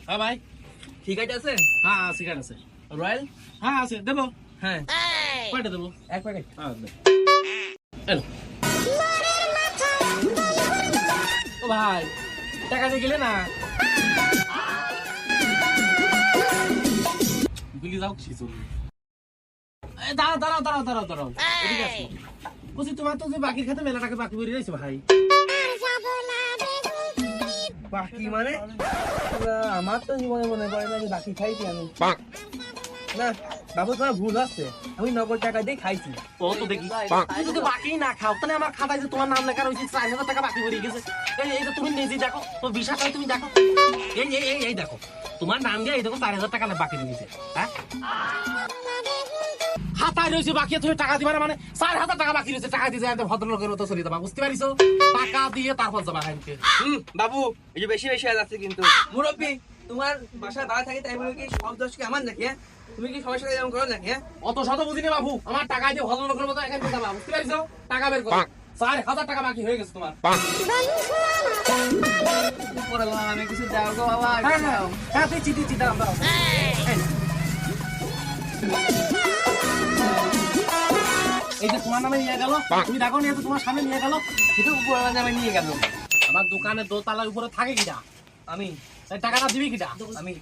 হ্যাঁ ভাই, ঠিক আছে? হ্যাঁ ঠিক আছে। রয়্যাল? হ্যাঁ আছে, দেবো। হ্যাঁ, কয়টা দেবো? এক প্যাকেট। হ্যাঁ দে। এলো। ও ভাই, টাকা দিয়ে গেলে না বিলি যাও কি চলবে? দাঁড়াও দাঁড়াও দাঁড়াও দাঁড়াও দাঁড়াও, এদিকে আসো। বলছি তোমার তো যে বাকির খাতে মেলা টাকা বাকি বেরিয়ে রয়েছে ভাই। বাকি মানে? আমার তো জীবনে মনে পড়ে না যে বাকি খাইছি আমি। না বাবু, তোমার ভুল হচ্ছে, আমি নগদ টাকা দিয়ে খাইছি। ও তো দেখি তুমি যদি বাকি না খাও তাহলে আমার খাতায় যে তোমার নাম লেখা রয়েছে 4000 টাকা বাকি বেরিয়ে গেছে। এই তো তুমি নিজে দেখো, তো বিষয়টা তুমি দেখো। এই দেখো তোমার নাম দিয়ে এই দেখো 4000 টাকা বাকি রয়েছে। হ্যাঁ, খাতায় রয়েছে বাকি, তুমি টাকা দিবা না মানে 4000 টাকা বাকি রয়েছে। টাকা দিয়ে যাতে ভদ্রলোকের মতো চলে যাবা, বুঝতে পারিছো? টাকা দিয়ে তারপর যাবা খাইতে। বাবু, এই যে বেশি বেশি হয়ে যাচ্ছে কিন্তু। মুরব্বী, তোমার বাসায় দাঁড়া থাকে তাই বলে কি সব দোষ কি আমার নাকি? তুমি কি সবার সাথে এরকম করো নাকি? অত শত বুঝিনি বাবু, আমার টাকা দিয়ে ভদ্রলোকের মতো এখান থেকে যাবা, বুঝতে পারিছো? টাকা বের করো, 4000 টাকা বাকি হয়ে গেছে তোমার। আমি কিছু দাও গো বাবা। হ্যাঁ দিচ্ছি দিচ্ছি, দাঁড়াও দাঁড়াও। এই যে তোমার নামে নিয়ে গেল, তুমি দেখো নিয়ে তোমার সামনে নিয়ে গেল, কিন্তু উপর নামে নিয়ে গেল। আমার দোকানের দোতলার উপরে থাকে কিটা? আমি। টাকাটা দিবি কিটা? আমি।